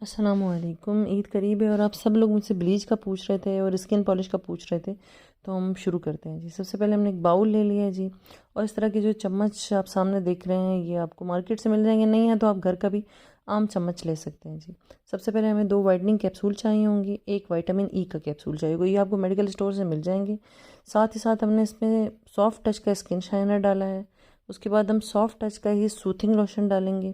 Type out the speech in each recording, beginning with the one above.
अस्सलामुअलैकुम। ईद करीब है और आप सब लोग मुझसे ब्लीच का पूछ रहे थे और स्किन पॉलिश का पूछ रहे थे, तो हम शुरू करते हैं जी। सबसे पहले हमने एक बाउल ले लिया है जी, और इस तरह के जो चम्मच आप सामने देख रहे हैं ये आपको मार्केट से मिल जाएंगे, नहीं है तो आप घर का भी आम चम्मच ले सकते हैं जी। सबसे पहले हमें 2 वाइटनिंग कैप्सूल चाहिए होंगी, एक विटामिन ई का कैप्सूल चाहिए होगा, ये आपको मेडिकल स्टोर से मिल जाएंगे। साथ ही साथ हमने इसमें सॉफ्ट टच का स्किन शाइनर डाला है। उसके बाद हम सॉफ्ट टच का ही सूथिंग लोशन डालेंगे,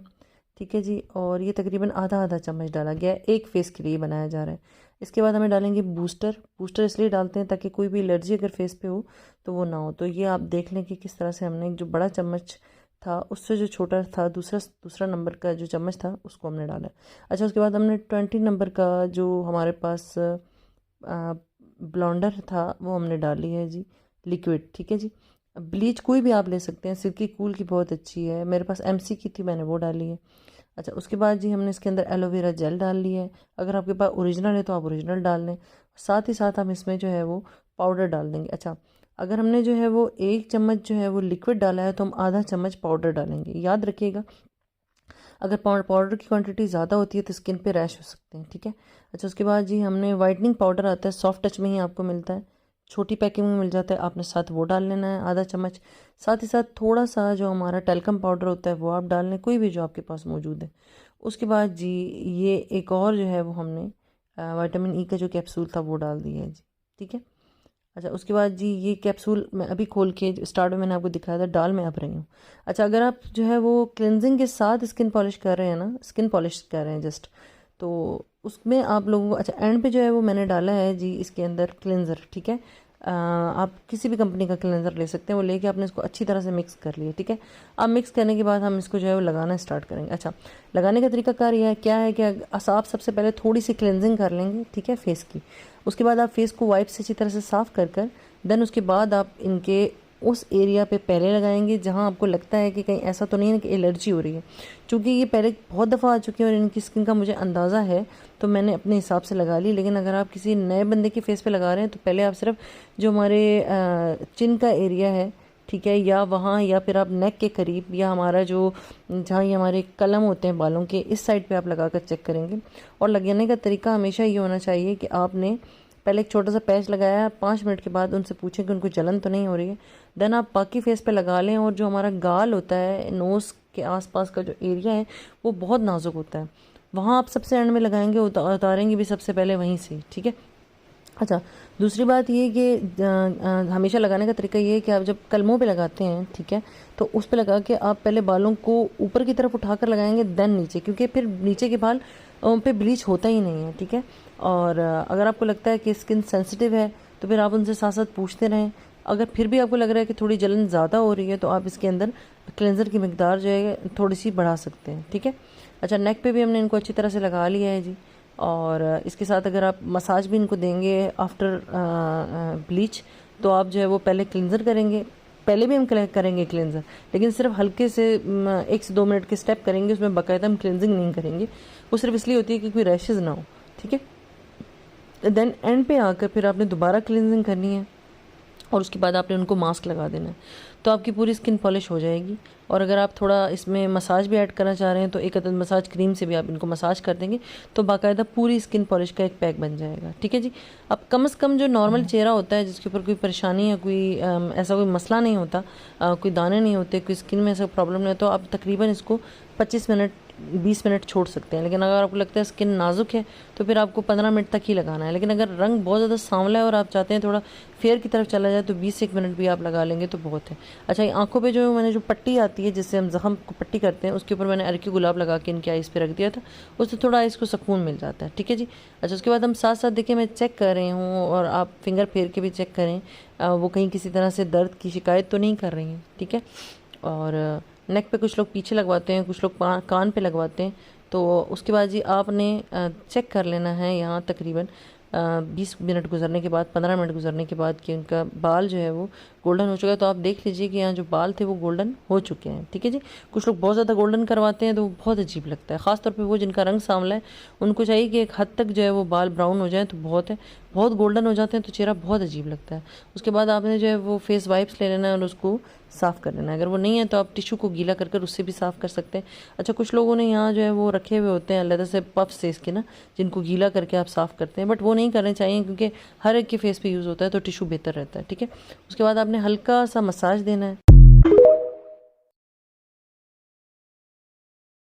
ठीक है जी। और ये तकरीबन आधा आधा चम्मच डाला गया है, एक फेस के लिए बनाया जा रहा है। इसके बाद हमें डालेंगे बूस्टर। बूस्टर इसलिए डालते हैं ताकि कोई भी एलर्जी अगर फेस पे हो तो वो ना हो। तो ये आप देख लें कि किस तरह से हमने जो बड़ा चम्मच था उससे जो छोटा था दूसरा दूसरा नंबर का जो चम्मच था उसको हमने डाला। अच्छा, उसके बाद हमने 20 नंबर का जो हमारे पास ब्लॉन्डर था वो हमने डाली है जी, लिक्विड, ठीक है जी। ब्लीच कोई भी आप ले सकते हैं, सिल्की कूल की बहुत अच्छी है, मेरे पास एमसी की थी, मैंने वो डाली है। अच्छा, उसके बाद जी हमने इसके अंदर एलोवेरा जेल डाल लिया है। अगर आपके पास ओरिजिनल है तो आप ओरिजिनल डाल लें। साथ ही साथ हम इसमें जो है वो पाउडर डाल देंगे। अच्छा, अगर हमने जो है वो 1 चम्मच जो है वो लिक्विड डाला है तो हम आधा चम्मच पाउडर डालेंगे, याद रखिएगा। अगर पाउडर की क्वांटिटी ज़्यादा होती है तो स्किन पे रैश हो सकते हैं, ठीक है। अच्छा, उसके बाद जी हमने वाइटनिंग पाउडर आता है, सॉफ्ट टच में ही आपको मिलता है, छोटी पैकिंग में मिल जाता है, आपने साथ वो डाल लेना है आधा चम्मच। साथ ही साथ थोड़ा सा जो हमारा टेल्कम पाउडर होता है वो आप डाल लें, कोई भी जो आपके पास मौजूद है। उसके बाद जी ये एक और जो है वो हमने विटामिन ई का जो कैप्सूल था वो डाल दिया है जी, ठीक है। अच्छा, उसके बाद जी ये कैप्सूल मैं अभी खोल के स्टार्ट में मैंने आपको दिखाया था, डाल मैं अब रही हूँ। अच्छा, अगर आप जो है वो क्लेंजिंग के साथ स्किन पॉलिश कर रहे हैं ना, स्किन पॉलिश कर रहे हैं जस्ट, तो उसमें आप लोगों को, अच्छा एंड पे जो है वो मैंने डाला है जी इसके अंदर क्लेंजर, ठीक है। आप किसी भी कंपनी का क्लेंजर ले सकते हैं, वो लेके आपने इसको अच्छी तरह से मिक्स कर लिया, ठीक है। अब मिक्स करने के बाद हम इसको जो है वो लगाना स्टार्ट करेंगे। अच्छा, लगाने का तरीकाकार यह है, क्या है कि आप सबसे पहले थोड़ी सी क्लेंजिंग कर लेंगे, ठीक है, फेस की। उसके बाद आप फेस को वाइप से अच्छी तरह से साफ कर कर देन उसके बाद आप इनके उस एरिया पे पहले लगाएंगे जहां आपको लगता है कि कहीं ऐसा तो नहीं है कि एलर्जी हो रही है। चूँकि ये पहले बहुत दफ़ा आ चुकी है और इनकी स्किन का मुझे अंदाज़ा है, तो मैंने अपने हिसाब से लगा ली। लेकिन अगर आप किसी नए बंदे के फेस पे लगा रहे हैं तो पहले आप सिर्फ जो हमारे चिन का एरिया है, ठीक है, या वहाँ, या फिर आप नेक के करीब, या हमारा जो जहाँ ये हमारे कलम होते हैं बालों के, इस साइड पे आप लगा कर चेक करेंगे। और लगाने का तरीका हमेशा ये होना चाहिए कि आपने पहले एक छोटा सा पैच लगाया, 5 मिनट के बाद उनसे पूछें कि उनको जलन तो नहीं हो रही है। देन आप बाकी फेस पे लगा लें। और जो हमारा गाल होता है, नोज़ के आसपास का जो एरिया है वो बहुत नाजुक होता है, वहाँ आप सबसे एंड में लगाएंगे, उतारेंगे भी सबसे पहले वहीं से, ठीक है। अच्छा, दूसरी बात ये कि हमेशा लगाने का तरीका ये है कि आप जब कलमों पे लगाते हैं, ठीक है, तो उस पे लगा के आप पहले बालों को ऊपर की तरफ उठाकर लगाएंगे, देन नीचे, क्योंकि फिर नीचे के बाल पे ब्लीच होता ही नहीं है, ठीक है। और अगर आपको लगता है कि स्किन सेंसिटिव है तो फिर आप उनसे साथ साथ पूछते रहें। अगर फिर भी आपको लग रहा है कि थोड़ी जलन ज़्यादा हो रही है तो आप इसके अंदर क्लेंजर की मिकदार जो है थोड़ी सी बढ़ा सकते हैं, ठीक है। अच्छा, नेक पे भी हमने इनको अच्छी तरह से लगा लिया है जी। और इसके साथ अगर आप मसाज भी इनको देंगे आफ्टर ब्लीच, तो आप जो है वो पहले क्लिनज़र करेंगे, पहले भी हम करेंगे क्लिनज़र, लेकिन सिर्फ हल्के से 1 से 2 मिनट के स्टेप करेंगे, उसमें बाकायदा हम क्लिनजिंग नहीं करेंगे। वो सिर्फ इसलिए होती है कि कोई रैशेज़ ना हो, ठीक है। देन एंड पे आकर फिर आपने दोबारा क्लिनजिंग करनी है और उसके बाद आपने उनको मास्क लगा देना है, तो आपकी पूरी स्किन पॉलिश हो जाएगी। और अगर आप थोड़ा इसमें मसाज भी ऐड करना चाह रहे हैं तो एक अदद मसाज क्रीम से भी आप इनको मसाज कर देंगे तो बाकायदा पूरी स्किन पॉलिश का एक पैक बन जाएगा, ठीक है जी। अब कम से कम जो नॉर्मल चेहरा होता है जिसके ऊपर कोई परेशानी या कोई ऐसा कोई मसला नहीं होता, कोई दाने नहीं होते, कोई स्किन में ऐसा प्रॉब्लम नहीं होता, तो आप तकरीबन इसको 25 मिनट 20 मिनट छोड़ सकते हैं। लेकिन अगर आपको लगता है स्किन नाजुक है तो फिर आपको 15 मिनट तक ही लगाना है। लेकिन अगर रंग बहुत ज़्यादा सांवला है और आप चाहते हैं थोड़ा फेयर की तरफ चला जाए तो 20 से 1 मिनट भी आप लगा लेंगे तो बहुत है। अच्छा, ये आंखों पे जो मैंने जो पट्टी आती है जिससे हम जख्म को पट्टी करते हैं, उसके ऊपर मैंने अरकी गुलाब लगा के इनके आइस पे रख दिया था, उससे थोड़ा आइस को सुकून मिल जाता है, ठीक है जी। अच्छा, उसके बाद हम साथ साथ देखिए मैं चेक कर रही हूँ और आप फिंगर फेर के भी चेक करें, वो कहीं किसी तरह से दर्द की शिकायत तो नहीं कर रही हैं, ठीक है। और नेक पे कुछ लोग पीछे लगवाते हैं, कुछ लोग कान पे लगवाते हैं, तो उसके बाद जी आपने चेक कर लेना है यहाँ तकरीबन 20 मिनट गुजरने के बाद, 15 मिनट गुजरने के बाद कि उनका बाल जो है वो गोल्डन हो चुका है, तो आप देख लीजिए कि यहाँ जो बाल थे वो गोल्डन हो चुके हैं। ठीक है जी। कुछ लोग बहुत ज़्यादा गोल्डन करवाते हैं तो वो बहुत अजीब लगता है, ख़ासतौर पे वो जिनका रंग सांवला है उनको चाहिए कि एक हद तक जो है वो बाल ब्राउन हो जाए तो बहुत है। बहुत गोल्डन हो जाते हैं तो चेहरा बहुत अजीब लगता है। उसके बाद आपने जो है वो फेस वाइप्स ले लेना है और उसको साफ़ कर लेना है। अगर वो नहीं है तो आप टिश्यू को गीला कर कर उससे भी साफ़ कर सकते हैं। अच्छा, कुछ लोगों ने यहाँ जो है वो रखे हुए होते हैं अलग से पफ्स से इसके ना, जिनको गीला करके आप साफ़ करते हैं, बट वो नहीं करने चाहिए क्योंकि हर एक के फेस पे यूज़ होता है तो टिश्यू बेहतर रहता है। ठीक है। उसके बाद आपने हल्का सा मसाज देना है।